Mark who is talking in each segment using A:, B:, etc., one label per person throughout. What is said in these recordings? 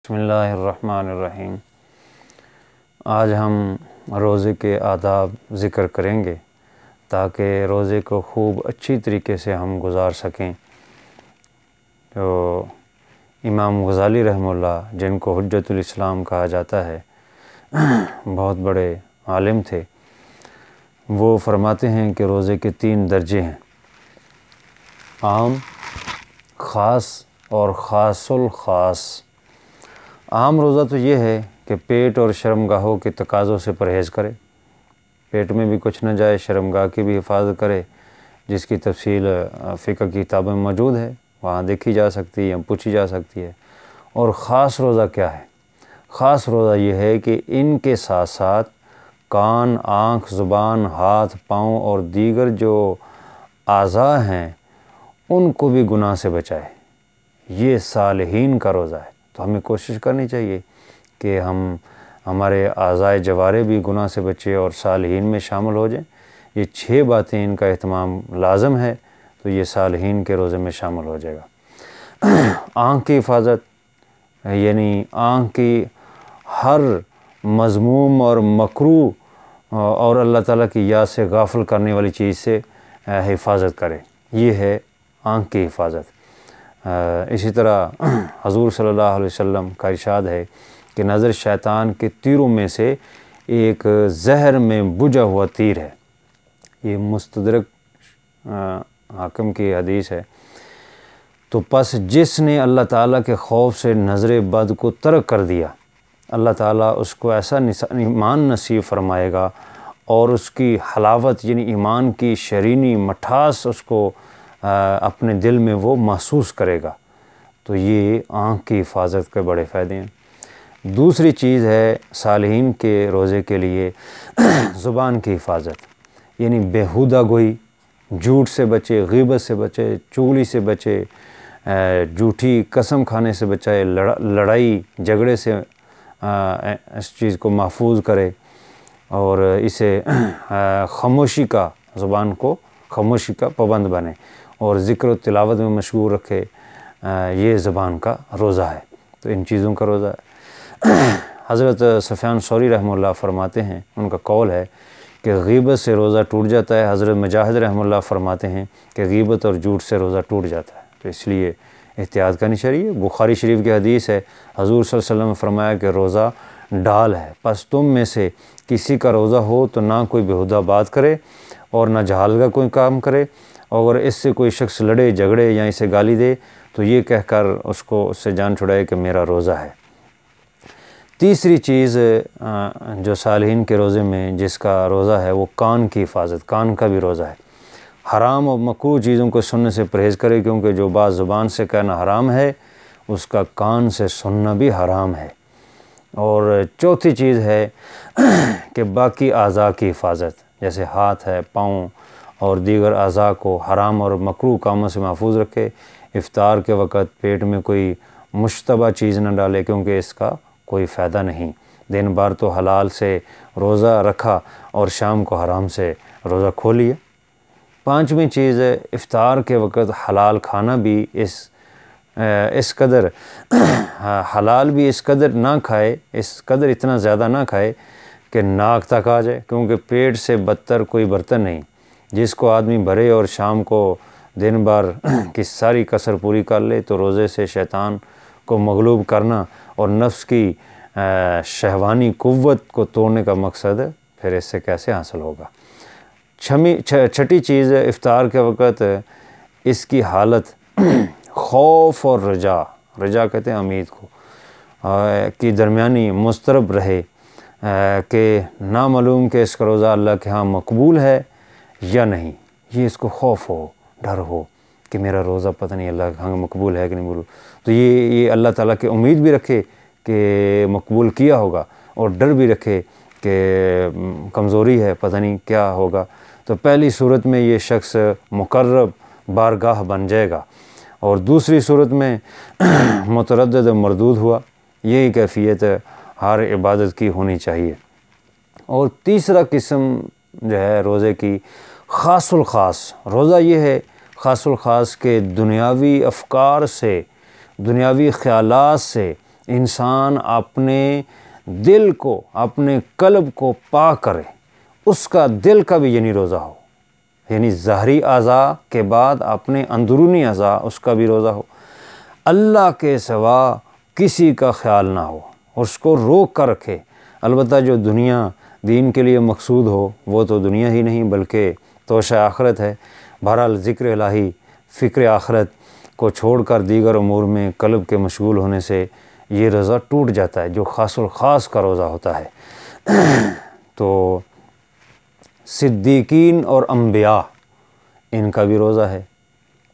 A: بسم اللہ الرحمن الرحیم۔ آج ہم روزے کے آداب ذکر کریں گے تاکہ روزے کو خوب اچھی طریقے سے ہم گزار سکیں۔ تو امام غزالی رحمہ اللہ، جن کو حجت الاسلام کہا جاتا ہے، بہت بڑے عالم تھے، وہ فرماتے ہیں کہ روزے کے 3 درجے ہیں: عام، خاص اور خاص الخاص۔ عام روزہ تو یہ ہے کہ پیٹ اور شرمگاہوں کے تقاضوں سے پرہیز کرے، پیٹ میں بھی کچھ نہ جائے، شرمگاہ کی بھی حفاظت کرے، جس کی تفصیل فقہ کی کتابوں میں موجود ہے، وہاں دیکھی جا سکتی ہے یا پوچھی جا سکتی ہے۔ اور خاص روزہ کیا ہے؟ خاص روزہ یہ ہے کہ ان کے ساتھ ساتھ کان، آنکھ، زبان، ہاتھ، پاؤں اور دیگر جو اعضاء ہیں ان کو بھی گناہ سے بچائے۔ یہ صالحین کا روزہ ہے، تو ہمیں کوشش کرنی چاہیے کہ ہمارے اعضائے جوارے بھی گناہ سے بچے اور صالحین میں شامل ہو جائیں۔ یہ 6 باتیں ان کا اہتمام لازم ہے، تو یہ صالحین کے روزے میں شامل ہو جائے گا۔ آنکھ کی حفاظت، یعنی آنکھ کی ہر مذموم اور مکروہ اور اللہ تعالیٰ کی یاد سے غافل کرنے والی چیز سے حفاظت کرے، یہ ہے آنکھ کی حفاظت۔ اسی طرح حضور صلی اللہ علیہ وسلم کا ارشاد ہے کہ نظر شیطان کے تیروں میں سے ایک زہر میں بجھا ہوا تیر ہے۔ یہ مستدرک حاکم کی حدیث ہے۔ تو پس جس نے اللہ تعالیٰ کے خوف سے نظر بد کو ترک کر دیا، اللہ تعالیٰ اس کو ایسا ایمان نصیب فرمائے گا اور اس کی حلاوت یعنی ایمان کی شیرینی مٹھاس اس کو اپنے دل میں وہ محسوس کرے گا۔ تو یہ آنکھ کی حفاظت کے بڑے فائدے ہیں۔ دوسری چیز ہے صالحین کے روزے کے لیے زبان کی حفاظت، یعنی بیہودہ گوئی، جھوٹ سے بچے، غیبت سے بچے، چغلی سے بچے، جھوٹی قسم کھانے سے بچائے، لڑائی جھگڑے سے اس چیز کو محفوظ کرے اور اسے خاموشی کا، زبان کو خاموشی کا پابند بنے اور ذکر و تلاوت میں مشغول رکھے۔ یہ زبان کا روزہ ہے، تو ان چیزوں کا روزہ ہے۔ حضرت سفیان ثوری رحمہ اللہ فرماتے ہیں، ان کا قول ہے کہ غیبت سے روزہ ٹوٹ جاتا ہے۔ حضرت مجاہد رحمہ اللہ فرماتے ہیں کہ غیبت اور جھوٹ سے روزہ ٹوٹ جاتا ہے، تو اس لیے احتیاط کرنی چاہیے۔ بخاری شریف کی حدیث ہے، حضور صلی اللہ علیہ وسلم نے فرمایا کہ روزہ ڈال ہے، پس تم میں سے کسی کا روزہ ہو تو نہ کوئی بیہودہ بات کرے اور نہ جہالت کا کوئی کام کرے، اور اس سے کوئی شخص لڑے جھگڑے یا اسے گالی دے تو یہ کہہ کر اس سے جان چھڑائے کہ میرا روزہ ہے۔ تیسری چیز جو صالحین کے روزے میں جس کا روزہ ہے وہ کان کی حفاظت، کان کا بھی روزہ ہے۔ حرام اور مکروہ چیزوں کو سننے سے پرہیز کرے، کیونکہ جو بات زبان سے کہنا حرام ہے اس کا کان سے سننا بھی حرام ہے۔ اور چوتھی چیز ہے کہ باقی اعضاء کی حفاظت، جیسے ہاتھ ہے، پاؤں اور دیگر اعضاء کو حرام اور مکروہ کاموں سے محفوظ رکھے۔ افطار کے وقت پیٹ میں کوئی مشتبہ چیز نہ ڈالے، کیونکہ اس کا کوئی فائدہ نہیں۔ دن بھر تو حلال سے روزہ رکھا اور شام کو حرام سے روزہ کھول لیا۔ پانچویں چیز ہے افطار کے وقت حلال کھانا بھی اس قدر حلال بھی اس قدر نہ کھائے، اس قدر اتنا زیادہ نہ کھائے کہ ناک تک آ جائے، کیونکہ پیٹ سے بدتر کوئی برتن نہیں۔ جس کو آدمی بھرے اور شام کو دن بھر کی ساری کسر پوری کر لے، تو روزے سے شیطان کو مغلوب کرنا اور نفس کی شہوانی قوت کو توڑنے کا مقصد پھر اس سے کیسے حاصل ہوگا۔ چھٹی چیز ہے افطار کے وقت اس کی حالت خوف اور رجا کہتے ہیں امید کو، کی درمیانی مضطرب رہے کہ نامعلوم کہ اس کا روزہ اللہ کے ہاں مقبول ہے یا نہیں۔ یہ اس کو خوف ہو، ڈر ہو کہ میرا روزہ پتہ نہیں اللہ کے ہاں مقبول ہے کہ نہیں مقبول، تو یہ اللہ تعالیٰ کی امید بھی رکھے کہ مقبول کیا ہوگا، اور ڈر بھی رکھے کہ کمزوری ہے، پتہ نہیں کیا ہوگا۔ تو پہلی صورت میں یہ شخص مقرب بارگاہ بن جائے گا، اور دوسری صورت میں متردد مردود ہوا۔ یہی کیفیت ہر عبادت کی ہونی چاہیے۔ اور تیسرا قسم جو ہے روزے کی خاص الخاص روزہ، یہ ہے خاص الخاص کے دنیاوی افکار سے، دنیاوی خیالات سے انسان اپنے دل کو، اپنے قلب کو پاک کرے، اس کا دل کا بھی یعنی روزہ ہو، یعنی ظاہری اعضاء کے بعد اپنے اندرونی اعضاء اس کا بھی روزہ ہو، اللہ کے سوا کسی کا خیال نہ ہو، اس کو روک کر رکھے۔ البتہ جو دنیا دین کے لیے مقصود ہو وہ تو دنیا ہی نہیں بلکہ توشہ آخرت ہے۔ بہرحال ذکر الہی، فکر آخرت کو چھوڑ کر دیگر امور میں قلب کے مشغول ہونے سے یہ روزہ ٹوٹ جاتا ہے، جو خاص الخاص کا روزہ ہوتا ہے۔ تو صدیقین اور انبیاء، ان کا بھی روزہ ہے،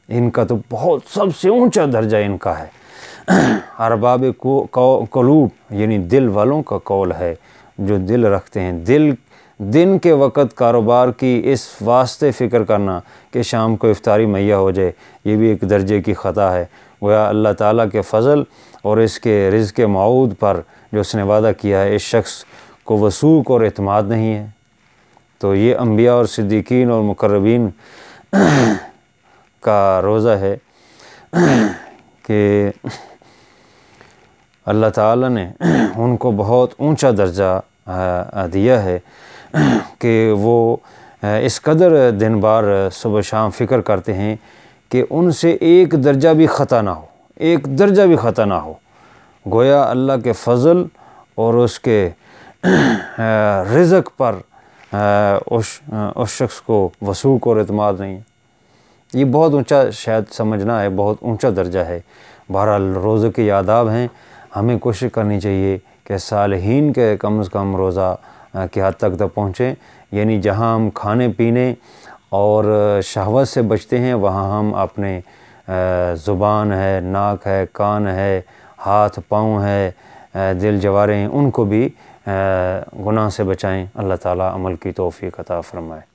A: ان کا تو بہت سب سے اونچا درجہ ان کا ہے۔ ارباب قلوب یعنی دل والوں کا قول ہے، جو دل رکھتے ہیں۔ دن کے وقت کاروبار کی اس واسطے فکر کرنا کہ شام کو افطاری مہیا ہو جائے، یہ بھی ایک درجے کی خطا ہے۔ گویا اللہ تعالیٰ کے فضل اور اس کے رزق موعود پر جو اس نے وعدہ کیا ہے، اس شخص کو وثوق اور اعتماد نہیں ہے۔ تو یہ انبیاء اور صدیقین اور مقربین کا روزہ ہے کہ اللہ تعالیٰ نے ان کو بہت اونچا درجہ دیا ہے کہ وہ اس قدر دن بار صبح شام فکر کرتے ہیں کہ ان سے ایک درجہ بھی خطا نہ ہو، ایک درجہ بھی خطا نہ ہو۔ گویا اللہ کے فضل اور اس کے رزق پر اس شخص کو وثوق اور اعتماد نہیں ہے۔ یہ بہت اونچا شاید سمجھنا ہے، بہت اونچا درجہ ہے۔ بہرحال روزے کے آداب ہیں، ہمیں کوشش کرنی چاہیے کہ صالحین کے کم از کم روزہ کی حد تک پہنچیں، یعنی جہاں ہم کھانے پینے اور شہوت سے بچتے ہیں وہاں ہم اپنے زبان ہے، ناک ہے، کان ہے، ہاتھ پاؤں ہے، دل جوارے ہیں، ان کو بھی گناہ سے بچائیں۔ اللہ تعالیٰ عمل کی توفیق عطا فرمائے۔